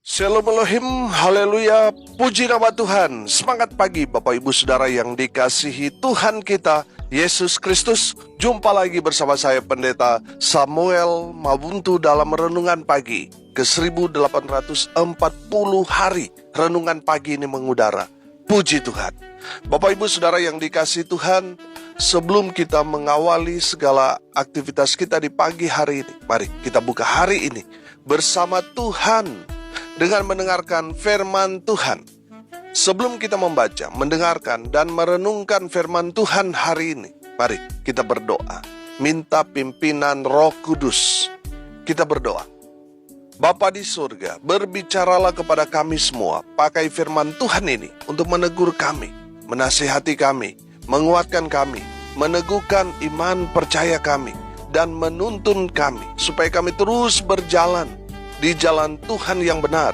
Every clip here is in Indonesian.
Shalom Elohim, haleluya, puji nama Tuhan. Semangat pagi Bapak Ibu Saudara yang dikasihi Tuhan kita, Yesus Kristus. Jumpa lagi bersama saya Pendeta Samuel Mabuntu dalam Renungan Pagi ke 1840 hari Renungan Pagi ini mengudara. Puji Tuhan. Bapak Ibu Saudara yang dikasihi Tuhan, sebelum kita mengawali segala aktivitas kita di pagi hari ini, mari kita buka hari ini bersama Tuhan dengan mendengarkan firman Tuhan. Sebelum kita membaca, mendengarkan, dan merenungkan firman Tuhan hari ini, mari kita berdoa. Minta pimpinan Roh Kudus. Kita berdoa. Bapa di surga, berbicaralah kepada kami semua. Pakai firman Tuhan ini untuk menegur kami, menasihati kami, menguatkan kami, meneguhkan iman percaya kami, dan menuntun kami supaya kami terus berjalan di jalan Tuhan yang benar,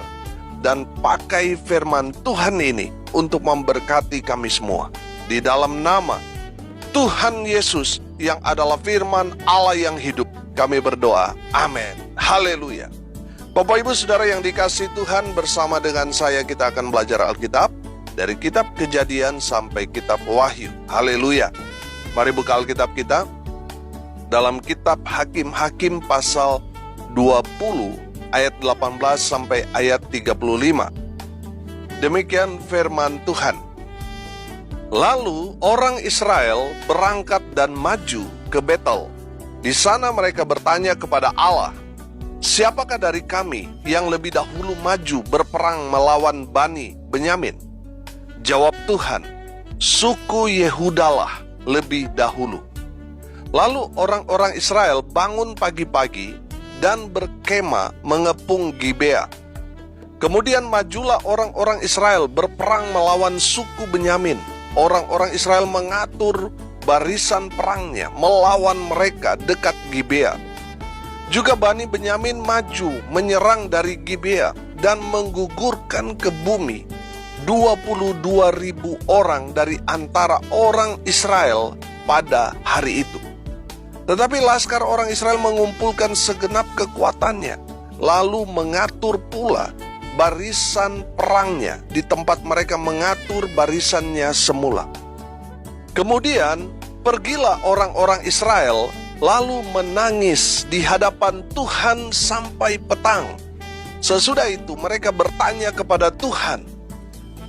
dan pakai firman Tuhan ini untuk memberkati kami semua. Di dalam nama Tuhan Yesus yang adalah firman Allah yang hidup, kami berdoa. Amin. Haleluya. Bapak Ibu Saudara yang dikasihi Tuhan, bersama dengan saya kita akan belajar Alkitab dari kitab Kejadian sampai kitab Wahyu. Haleluya. Mari buka Alkitab kita dalam kitab Hakim-Hakim pasal 20 ayat 18 sampai ayat 35. Demikian firman Tuhan. Lalu orang Israel berangkat dan maju ke Betel. Di sana mereka bertanya kepada Allah, "Siapakah dari kami yang lebih dahulu maju berperang melawan Bani Benyamin?" Jawab Tuhan, "Suku Yehudalah lebih dahulu." Lalu orang-orang Israel bangun pagi-pagi dan berkemah mengepung Gibea. Kemudian majulah orang-orang Israel berperang melawan suku Benyamin. Orang-orang Israel mengatur barisan perangnya melawan mereka dekat Gibea. Juga Bani Benyamin maju menyerang dari Gibea dan menggugurkan ke bumi 22.000 orang dari antara orang Israel pada hari itu. Tetapi laskar orang Israel mengumpulkan segenap kekuatannya, lalu mengatur pula barisan perangnya di tempat mereka mengatur barisannya semula. Kemudian pergilah orang-orang Israel lalu menangis di hadapan Tuhan sampai petang. Sesudah itu mereka bertanya kepada Tuhan,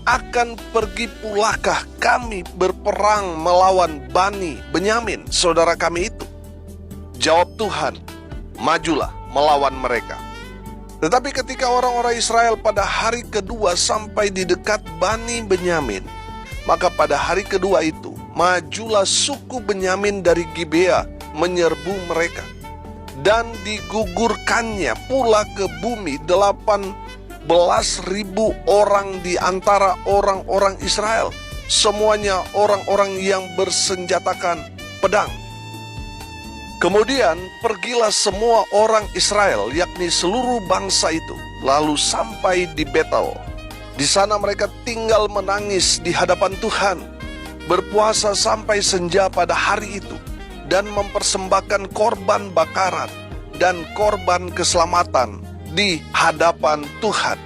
"Akan pergi pulakah kami berperang melawan Bani Benyamin, saudara kami itu?" Jawab Tuhan, "Majulah melawan mereka." Tetapi ketika orang-orang Israel pada hari kedua sampai di dekat Bani Benyamin, maka pada hari kedua itu majulah suku Benyamin dari Gibea menyerbu mereka, dan digugurkannya pula ke bumi 18.000 orang di antara orang-orang Israel, semuanya orang-orang yang bersenjatakan pedang. Kemudian pergilah semua orang Israel, yakni seluruh bangsa itu, lalu sampai di Betel. Di sana mereka tinggal menangis di hadapan Tuhan, berpuasa sampai senja pada hari itu, dan mempersembahkan korban bakaran dan korban keselamatan di hadapan Tuhan.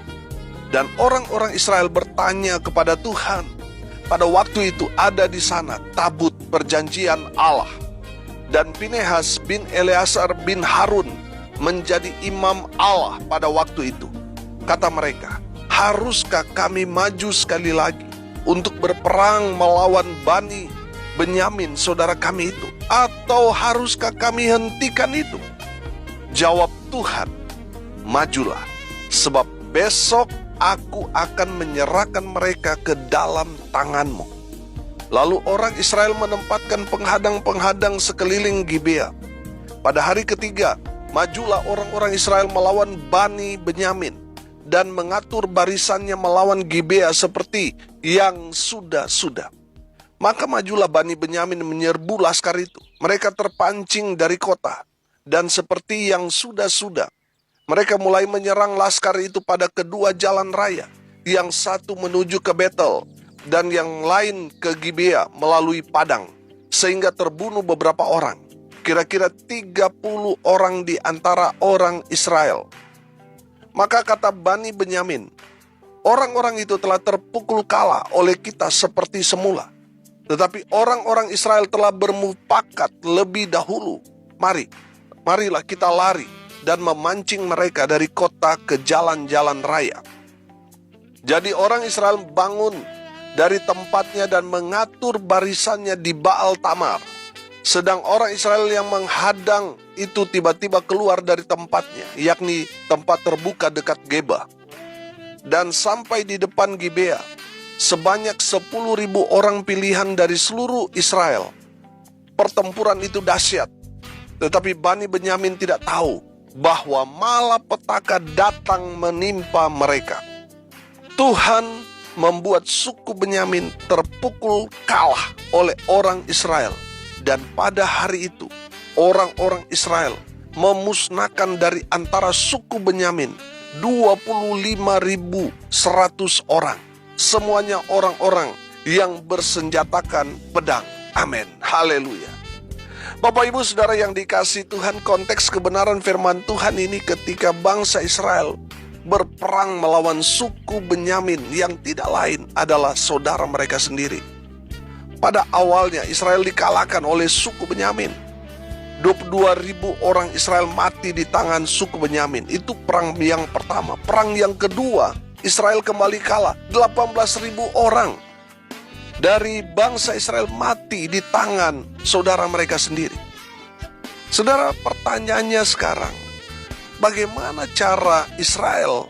Dan orang-orang Israel bertanya kepada Tuhan. Pada waktu itu ada di sana tabut perjanjian Allah, dan Pinehas bin Eleazar bin Harun menjadi imam Allah pada waktu itu. Kata mereka, "Haruskah kami maju sekali lagi untuk berperang melawan Bani Benyamin saudara kami itu? Atau haruskah kami hentikan itu?" Jawab Tuhan, "Majulah, sebab besok aku akan menyerahkan mereka ke dalam tanganmu." Lalu orang Israel menempatkan penghadang-penghadang sekeliling Gibea. Pada hari ketiga, majulah orang-orang Israel melawan Bani Benyamin dan mengatur barisannya melawan Gibea seperti yang sudah-sudah. Maka majulah Bani Benyamin menyerbu laskar itu. Mereka terpancing dari kota, dan seperti yang sudah-sudah, mereka mulai menyerang laskar itu pada kedua jalan raya. Yang satu menuju ke Betel, dan yang lain ke Gibea melalui padang, sehingga terbunuh beberapa orang, kira-kira 30 orang di antara orang Israel. Maka kata Bani Benyamin, orang-orang itu telah terpukul kalah oleh kita seperti semula. Tetapi orang-orang Israel telah bermufakat lebih dahulu. Marilah kita lari dan memancing mereka dari kota ke jalan-jalan raya. Jadi orang Israel bangun dari tempatnya dan mengatur barisannya di Baal Tamar. Sedang orang Israel yang menghadang itu tiba-tiba keluar dari tempatnya, yakni tempat terbuka dekat Geba, dan sampai di depan Gibea. Sebanyak 10.000 orang pilihan dari seluruh Israel. Pertempuran itu dahsyat, tetapi Bani Benyamin tidak tahu bahwa malapetaka datang menimpa mereka. Tuhan membuat suku Benyamin terpukul kalah oleh orang Israel. Dan pada hari itu, orang-orang Israel memusnahkan dari antara suku Benyamin 25.100 orang. Semuanya orang-orang yang bersenjatakan pedang. Amin. Haleluya. Bapak Ibu Saudara yang dikasihi Tuhan, konteks kebenaran firman Tuhan ini ketika bangsa Israel berperang melawan suku Benyamin yang tidak lain adalah saudara mereka sendiri. Pada awalnya Israel dikalahkan oleh suku Benyamin. 22.000 orang Israel mati di tangan suku Benyamin. Itu perang yang pertama. Perang yang kedua, Israel kembali kalah. 18.000 orang dari bangsa Israel mati di tangan saudara mereka sendiri. Saudara, pertanyaannya sekarang, bagaimana cara Israel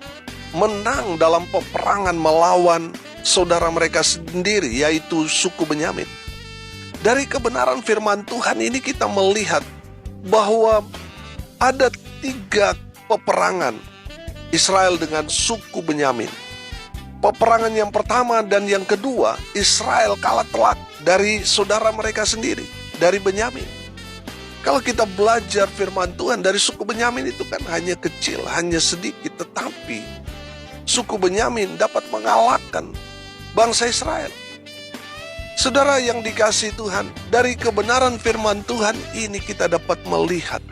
menang dalam peperangan melawan saudara mereka sendiri, yaitu suku Benyamin? Dari kebenaran firman Tuhan ini kita melihat bahwa ada 3 peperangan Israel dengan suku Benyamin. Peperangan yang pertama dan yang kedua, Israel kalah telak dari saudara mereka sendiri, dari Benyamin. Kalau kita belajar firman Tuhan, dari suku Benyamin itu kan hanya kecil, hanya sedikit, tetapi suku Benyamin dapat mengalahkan bangsa Israel. Saudara yang dikasihi Tuhan, dari kebenaran firman Tuhan ini kita dapat melihat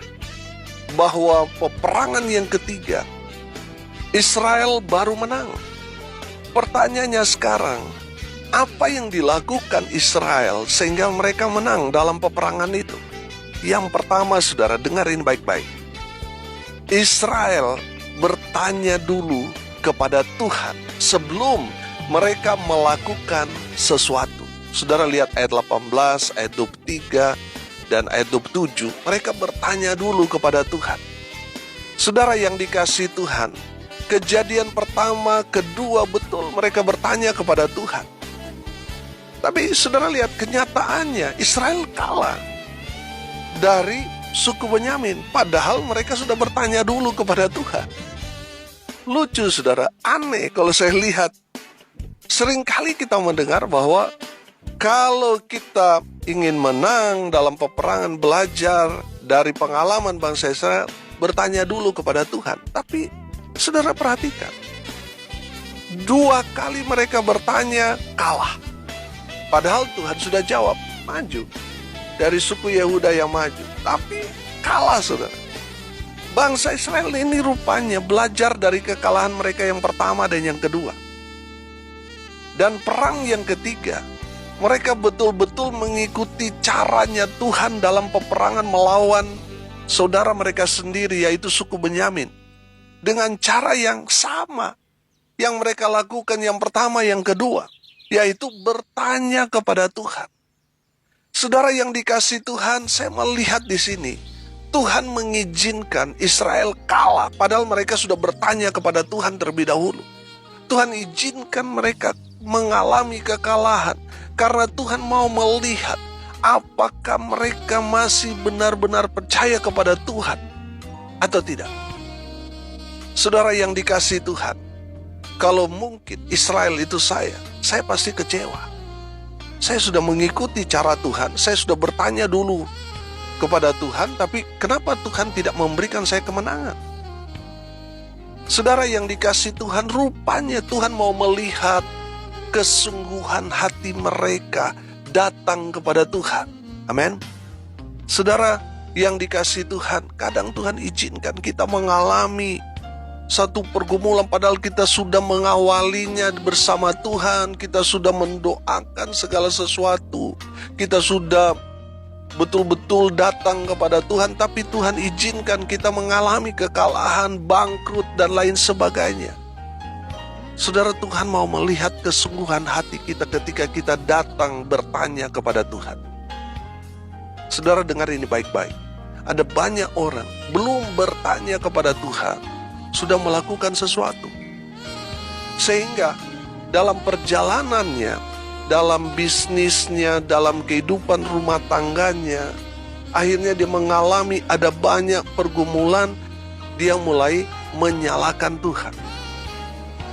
bahwa peperangan yang ketiga, Israel baru menang. Pertanyaannya sekarang, apa yang dilakukan Israel sehingga mereka menang dalam peperangan itu? Yang pertama, saudara, dengarin baik-baik. Israel bertanya dulu kepada Tuhan sebelum mereka melakukan sesuatu. Saudara lihat ayat 18, ayat 23, dan ayat 27. Mereka bertanya dulu kepada Tuhan. Saudara yang dikasihi Tuhan, kejadian pertama, kedua, betul mereka bertanya kepada Tuhan. Tapi saudara lihat kenyataannya, Israel kalah dari suku Benyamin. Padahal mereka sudah bertanya dulu kepada Tuhan. Lucu saudara, aneh kalau saya lihat. Seringkali kita mendengar bahwa kalau kita ingin menang dalam peperangan, belajar dari pengalaman bangsa Israel, bertanya dulu kepada Tuhan. Tapi saudara perhatikan, 2 kali mereka bertanya, kalah. Padahal Tuhan sudah jawab, maju. Dari suku Yehuda yang maju, tapi kalah saudara. Bangsa Israel ini rupanya belajar dari kekalahan mereka yang pertama dan yang kedua. Dan perang yang ketiga, mereka betul-betul mengikuti caranya Tuhan dalam peperangan melawan saudara mereka sendiri, yaitu suku Benyamin. Dengan cara yang sama yang mereka lakukan yang pertama, yang kedua, yaitu bertanya kepada Tuhan. Saudara yang dikasihi Tuhan, saya melihat di sini Tuhan mengizinkan Israel kalah, padahal mereka sudah bertanya kepada Tuhan terlebih dahulu. Tuhan izinkan mereka mengalami kekalahan karena Tuhan mau melihat apakah mereka masih benar-benar percaya kepada Tuhan atau tidak. Saudara yang dikasihi Tuhan, kalau mungkin Israel itu saya pasti kecewa. Saya sudah mengikuti cara Tuhan, saya sudah bertanya dulu kepada Tuhan, tapi kenapa Tuhan tidak memberikan saya kemenangan? Saudara yang dikasihi Tuhan, rupanya Tuhan mau melihat kesungguhan hati mereka datang kepada Tuhan. Amin. Saudara yang dikasihi Tuhan, kadang Tuhan izinkan kita mengalami satu pergumulan padahal kita sudah mengawalinya bersama Tuhan, kita sudah mendoakan segala sesuatu, kita sudah betul-betul datang kepada Tuhan, tapi Tuhan izinkan kita mengalami kekalahan, bangkrut, dan lain sebagainya. Saudara, Tuhan mau melihat kesungguhan hati kita ketika kita datang bertanya kepada Tuhan. Saudara, dengar ini baik-baik. Ada banyak orang belum bertanya kepada Tuhan, sudah melakukan sesuatu. Sehingga dalam perjalanannya, dalam bisnisnya, dalam kehidupan rumah tangganya, akhirnya dia mengalami ada banyak pergumulan, dia mulai menyalahkan Tuhan.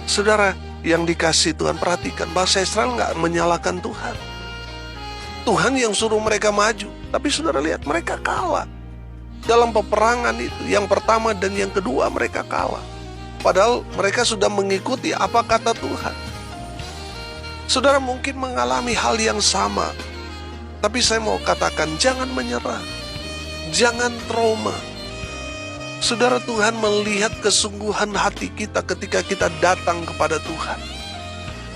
Saudara yang dikasih Tuhan, perhatikan, bangsa Israel nggak menyalahkan Tuhan. Tuhan yang suruh mereka maju, tapi saudara lihat mereka kalah. Dalam peperangan itu, yang pertama dan yang kedua mereka kalah. Padahal mereka sudah mengikuti apa kata Tuhan. Saudara mungkin mengalami hal yang sama. Tapi saya mau katakan, jangan menyerah. Jangan trauma. Saudara, Tuhan melihat kesungguhan hati kita ketika kita datang kepada Tuhan.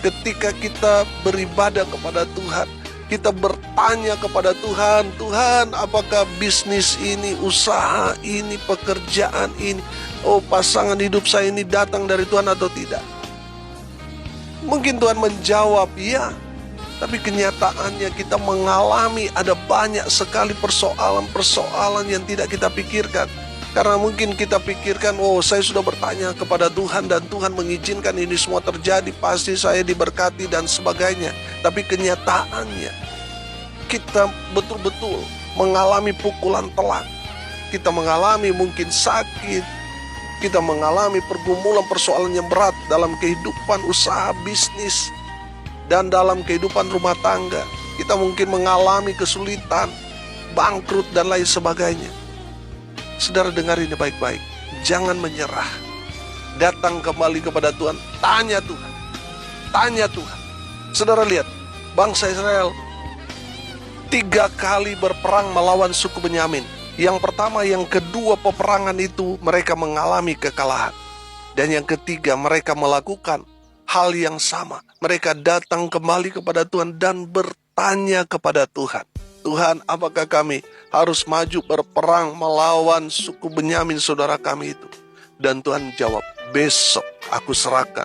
Ketika kita beribadah kepada Tuhan, kita bertanya kepada Tuhan, Tuhan, apakah bisnis ini, usaha ini, pekerjaan ini, pasangan hidup saya ini datang dari Tuhan atau tidak? Mungkin Tuhan menjawab, ya. Tapi kenyataannya kita mengalami ada banyak sekali persoalan-persoalan yang tidak kita pikirkan. Karena mungkin kita pikirkan, saya sudah bertanya kepada Tuhan dan Tuhan mengizinkan ini semua terjadi, pasti saya diberkati dan sebagainya. Tapi kenyataannya, kita betul-betul mengalami pukulan telak. Kita mengalami mungkin sakit, kita mengalami pergumulan persoalan yang berat dalam kehidupan usaha bisnis dan dalam kehidupan rumah tangga. Kita mungkin mengalami kesulitan, bangkrut dan lain sebagainya. Saudara, dengar ini baik-baik. Jangan menyerah. Datang kembali kepada Tuhan. Tanya Tuhan. Tanya Tuhan. Saudara lihat, bangsa Israel 3 kali berperang melawan suku Benyamin. Yang pertama, yang kedua peperangan itu mereka mengalami kekalahan. Dan yang ketiga, mereka melakukan hal yang sama. Mereka datang kembali kepada Tuhan dan bertanya kepada Tuhan. Tuhan, apakah kami harus maju berperang melawan suku Benyamin saudara kami itu? Dan Tuhan jawab, besok aku serahkan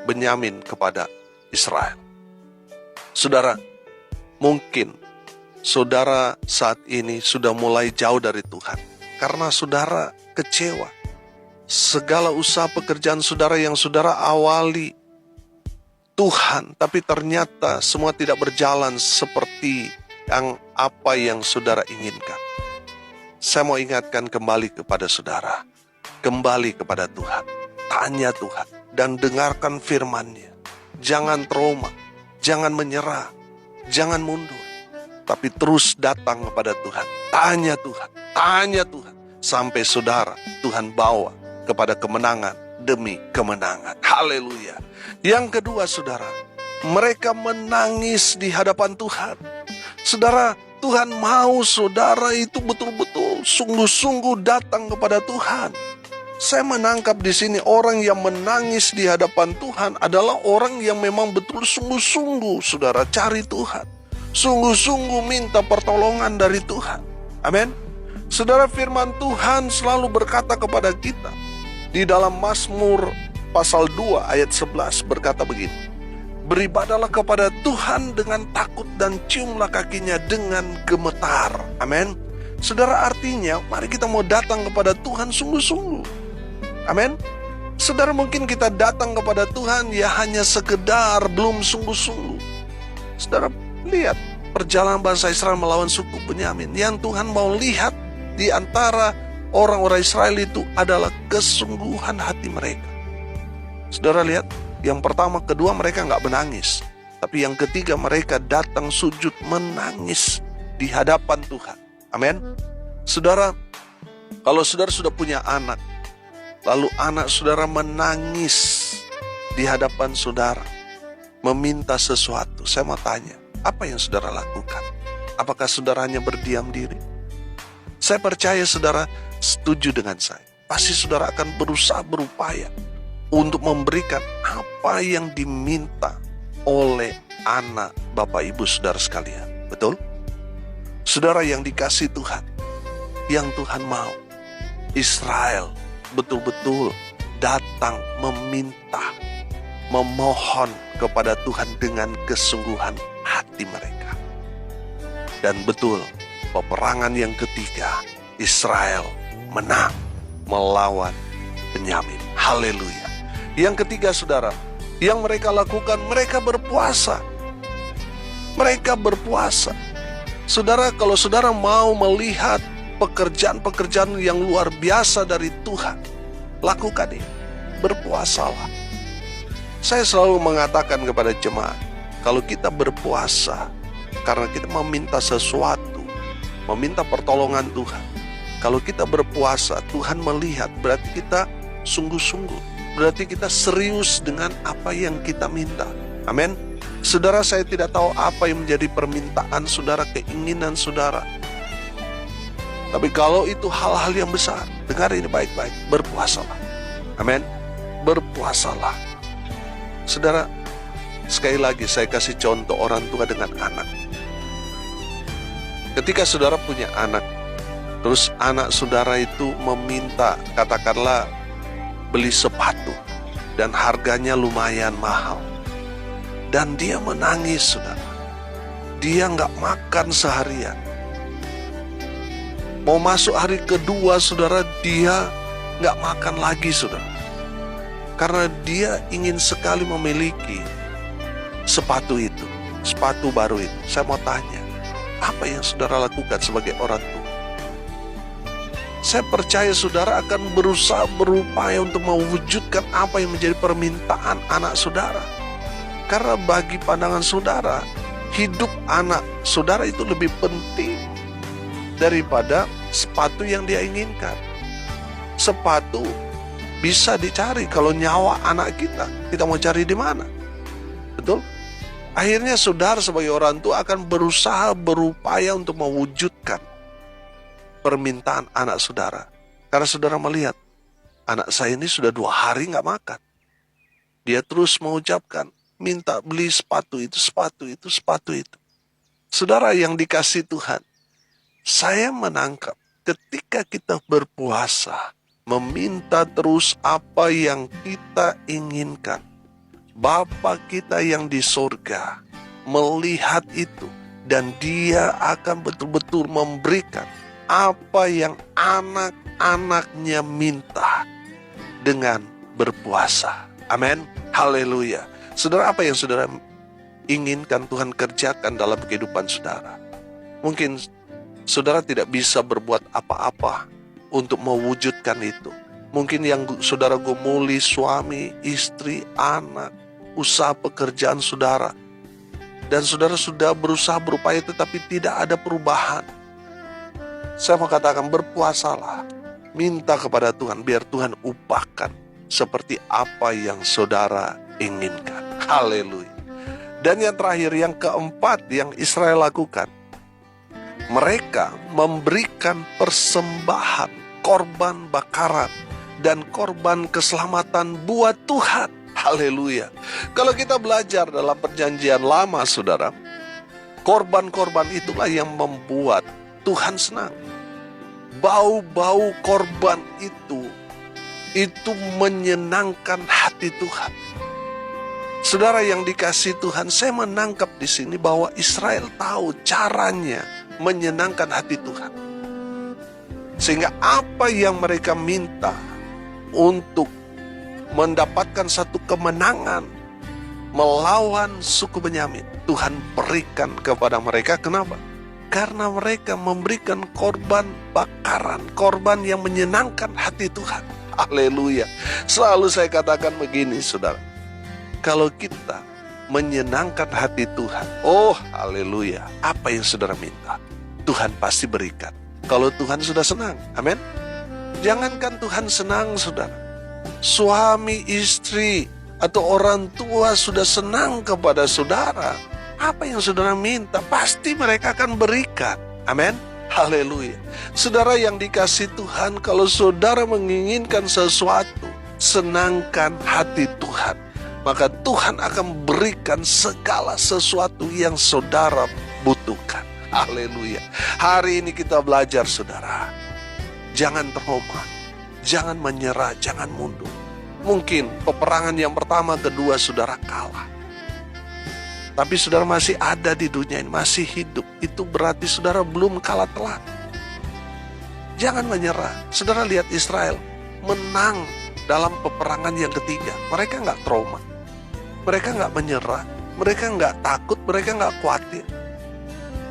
Benyamin kepada Israel. Saudara, mungkin saudara saat ini sudah mulai jauh dari Tuhan karena saudara kecewa. Segala usaha pekerjaan saudara yang saudara awali Tuhan, tapi ternyata semua tidak berjalan seperti apa yang saudara inginkan. Saya mau ingatkan kembali kepada saudara, kembali kepada Tuhan, tanya Tuhan dan dengarkan firman-Nya. Jangan trauma, jangan menyerah, jangan mundur, tapi terus datang kepada Tuhan. Tanya Tuhan, sampai saudara Tuhan bawa kepada kemenangan demi kemenangan. Haleluya. Yang kedua, saudara, mereka menangis di hadapan Tuhan. Saudara, Tuhan mau saudara itu betul-betul sungguh-sungguh datang kepada Tuhan. Saya menangkap di sini orang yang menangis di hadapan Tuhan adalah orang yang memang betul sungguh-sungguh saudara cari Tuhan. Sungguh-sungguh minta pertolongan dari Tuhan. Amin. Saudara, firman Tuhan selalu berkata kepada kita di dalam Mazmur pasal 2 ayat 11 berkata begini. Beribadahlah kepada Tuhan dengan takut dan ciumlah kakinya dengan gemetar. Amin. Saudara, artinya mari kita mau datang kepada Tuhan sungguh-sungguh. Amin. Saudara, mungkin kita datang kepada Tuhan ya hanya sekedar belum sungguh-sungguh. Saudara, lihat perjalanan bangsa Israel melawan suku Benyamin. Yang Tuhan mau lihat di antara orang-orang Israel itu adalah kesungguhan hati mereka. Saudara lihat, yang pertama, kedua mereka nggak menangis. Tapi yang ketiga mereka datang sujud menangis di hadapan Tuhan. Amin. Saudara, kalau saudara sudah punya anak, lalu anak saudara menangis di hadapan saudara, meminta sesuatu, saya mau tanya, apa yang saudara lakukan? Apakah saudara hanya berdiam diri? Saya percaya saudara setuju dengan saya. pasti saudara akan berusaha berupaya untuk memberikan apa yang diminta oleh anak Bapak Ibu saudara sekalian. Betul? Saudara yang dikasih Tuhan, yang Tuhan mau, Israel betul-betul datang meminta, memohon kepada Tuhan dengan kesungguhan hati mereka. Dan betul, peperangan yang ketiga, Israel menang melawan Benyamin. Haleluya. Yang ketiga saudara, yang mereka lakukan, mereka berpuasa. Mereka berpuasa. Saudara, kalau saudara mau melihat pekerjaan-pekerjaan yang luar biasa dari Tuhan, lakukan ini. Berpuasalah. Saya selalu mengatakan kepada jemaat, kalau kita berpuasa karena kita meminta sesuatu, meminta pertolongan Tuhan. Kalau kita berpuasa, Tuhan melihat, berarti kita sungguh-sungguh, berarti kita serius dengan apa yang kita minta. Amin. Saudara, saya tidak tahu apa yang menjadi permintaan saudara, keinginan saudara. Tapi kalau itu hal-hal yang besar, dengar ini baik-baik, berpuasalah. Amin. Berpuasalah. Saudara, sekali lagi saya kasih contoh orang tua dengan anak. Ketika saudara punya anak, terus anak saudara itu meminta, katakanlah beli sepatu, dan harganya lumayan mahal. Dan dia menangis, saudara. Dia nggak makan seharian. Mau masuk hari kedua, saudara, dia nggak makan lagi, saudara. Karena dia ingin sekali memiliki sepatu itu, sepatu baru itu. Saya mau tanya, apa yang saudara lakukan sebagai orang tua? Saya percaya saudara akan berusaha berupaya untuk mewujudkan apa yang menjadi permintaan anak saudara. Karena bagi pandangan saudara, hidup anak saudara itu lebih penting daripada sepatu yang dia inginkan. Sepatu bisa dicari, kalau nyawa anak kita mau cari di mana? Betul? Akhirnya saudara sebagai orang tua akan berusaha berupaya untuk mewujudkan permintaan anak saudara. Karena saudara melihat, anak saya ini sudah 2 hari gak makan. Dia terus mengucapkan, minta beli sepatu itu, sepatu itu, sepatu itu. Saudara yang dikasih Tuhan, saya menangkap ketika kita berpuasa, meminta terus apa yang kita inginkan, Bapa kita yang di surga melihat itu, dan Dia akan betul-betul memberikan apa yang anak-anaknya minta dengan berpuasa. Amin. Haleluya. Saudara, apa yang saudara inginkan Tuhan kerjakan dalam kehidupan saudara? Mungkin saudara tidak bisa berbuat apa-apa untuk mewujudkan itu. Mungkin yang saudara gumuli, suami, istri, anak, usaha pekerjaan saudara, dan saudara sudah berusaha berupaya tetapi tidak ada perubahan. Saya mau katakan, berpuasalah. Minta kepada Tuhan, biar Tuhan upahkan seperti apa yang saudara inginkan. Haleluya. Dan yang terakhir, yang keempat yang Israel lakukan, mereka memberikan persembahan, korban bakaran, dan korban keselamatan buat Tuhan. Haleluya. Kalau kita belajar dalam perjanjian lama, saudara, korban-korban itulah yang membuat Tuhan senang. Bau-bau korban itu menyenangkan hati Tuhan. Saudara yang dikasih Tuhan, saya menangkap di sini bahwa Israel tahu caranya menyenangkan hati Tuhan. Sehingga apa yang mereka minta untuk mendapatkan satu kemenangan melawan suku Benyamin, Tuhan berikan kepada mereka. Kenapa? Karena mereka memberikan korban bakaran, korban yang menyenangkan hati Tuhan. Haleluya. Selalu saya katakan begini, saudara. Kalau kita menyenangkan hati Tuhan, oh haleluya, apa yang saudara minta, Tuhan pasti berikan. Kalau Tuhan sudah senang, amin. Jangankan Tuhan senang, saudara, suami, istri, atau orang tua sudah senang kepada saudara, apa yang saudara minta, pasti mereka akan berikan. Amin. Haleluya. Saudara yang dikasih Tuhan, kalau saudara menginginkan sesuatu, senangkan hati Tuhan, maka Tuhan akan berikan segala sesuatu yang saudara butuhkan. Haleluya. Hari ini kita belajar, saudara. Jangan trauma, jangan menyerah, jangan mundur. Mungkin peperangan yang pertama, kedua saudara kalah, tapi saudara masih ada di dunia ini, masih hidup. Itu berarti saudara belum kalah telak. Jangan menyerah. Saudara lihat Israel menang dalam peperangan yang ketiga. Mereka nggak trauma, mereka nggak menyerah, mereka nggak takut, mereka nggak khawatir.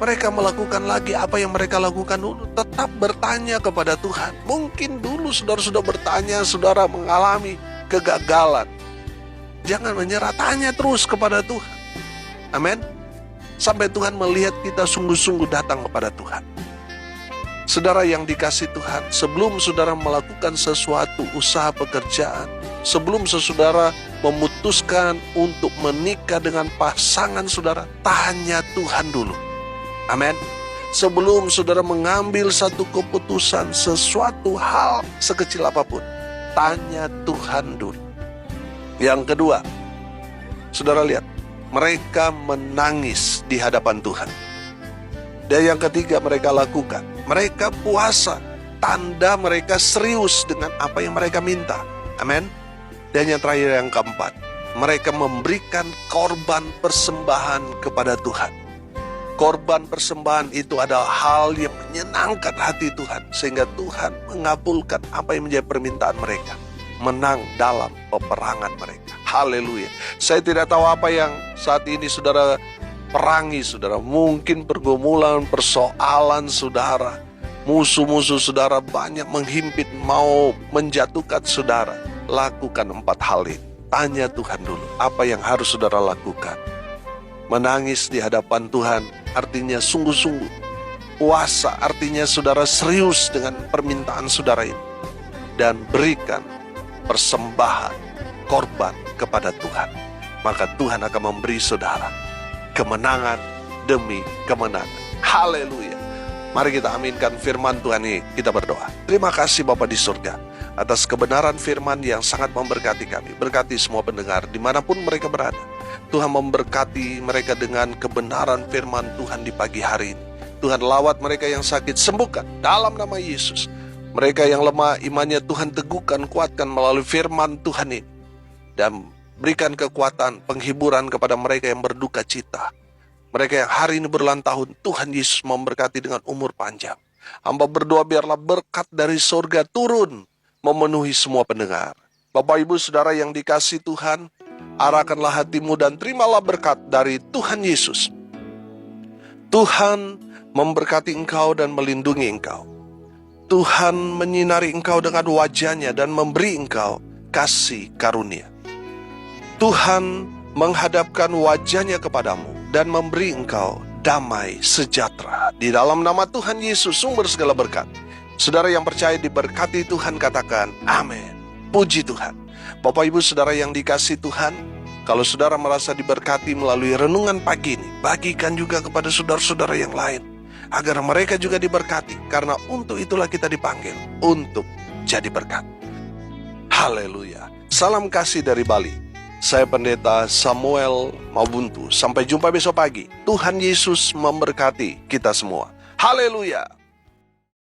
Mereka melakukan lagi apa yang mereka lakukan dulu, tetap bertanya kepada Tuhan. Mungkin dulu saudara sudah bertanya, saudara mengalami kegagalan. Jangan menyerah, tanya terus kepada Tuhan. Amin. Sampai Tuhan melihat kita sungguh-sungguh datang kepada Tuhan. Saudara yang dikasih Tuhan, sebelum saudara melakukan sesuatu usaha pekerjaan, sebelum saudara memutuskan untuk menikah dengan pasangan saudara, tanya Tuhan dulu. Amin. Sebelum saudara mengambil satu keputusan, sesuatu hal sekecil apapun, tanya Tuhan dulu. Yang kedua, saudara lihat, mereka menangis di hadapan Tuhan. Dan yang ketiga mereka lakukan, mereka puasa, tanda mereka serius dengan apa yang mereka minta. Amin. Dan yang terakhir, yang keempat, mereka memberikan korban persembahan kepada Tuhan. Korban persembahan itu adalah hal yang menyenangkan hati Tuhan, sehingga Tuhan mengabulkan apa yang menjadi permintaan mereka. Menang dalam peperangan mereka. Haleluya. Saya tidak tahu apa yang saat ini saudara perangi, saudara. Mungkin pergumulan, persoalan saudara, musuh-musuh saudara banyak menghimpit, mau menjatuhkan saudara. Lakukan 4 hal ini. Tanya Tuhan dulu apa yang harus saudara lakukan. Menangis di hadapan Tuhan artinya sungguh-sungguh. Puasa artinya saudara serius dengan permintaan saudara ini. Dan berikan persembahan, korban kepada Tuhan. Maka Tuhan akan memberi saudara kemenangan demi kemenangan. Haleluya. Mari kita aminkan firman Tuhan ini. Kita berdoa. Terima kasih Bapa di surga atas kebenaran firman yang sangat memberkati kami. Berkati semua pendengar dimanapun mereka berada. Tuhan memberkati mereka dengan kebenaran firman Tuhan di pagi hari ini. Tuhan lawat mereka yang sakit, sembuhkan dalam nama Yesus. Mereka yang lemah imannya Tuhan teguhkan, kuatkan melalui firman Tuhan ini. Dan berikan kekuatan, penghiburan kepada mereka yang berduka cita. Mereka yang hari ini berulang tahun, Tuhan Yesus memberkati dengan umur panjang. Hamba berdoa biarlah berkat dari surga turun memenuhi semua pendengar. Bapak Ibu Saudara yang dikasih Tuhan, arahkanlah hatimu dan terimalah berkat dari Tuhan Yesus. Tuhan memberkati engkau dan melindungi engkau. Tuhan menyinari engkau dengan wajah-Nya dan memberi engkau kasih karunia. Tuhan menghadapkan wajah-Nya kepadamu dan memberi engkau damai sejahtera. Di dalam nama Tuhan Yesus, sumber segala berkat. Saudara yang percaya diberkati Tuhan, katakan amin. Puji Tuhan. Bapak Ibu Saudara yang dikasih Tuhan, kalau saudara merasa diberkati melalui renungan pagi ini, bagikan juga kepada saudara-saudara yang lain, agar mereka juga diberkati. Karena untuk itulah kita dipanggil, untuk jadi berkat. Haleluya. Salam kasih dari Bali. Saya Pendeta Samuel Mabuntu. Sampai jumpa besok pagi. Tuhan Yesus memberkati kita semua. Haleluya.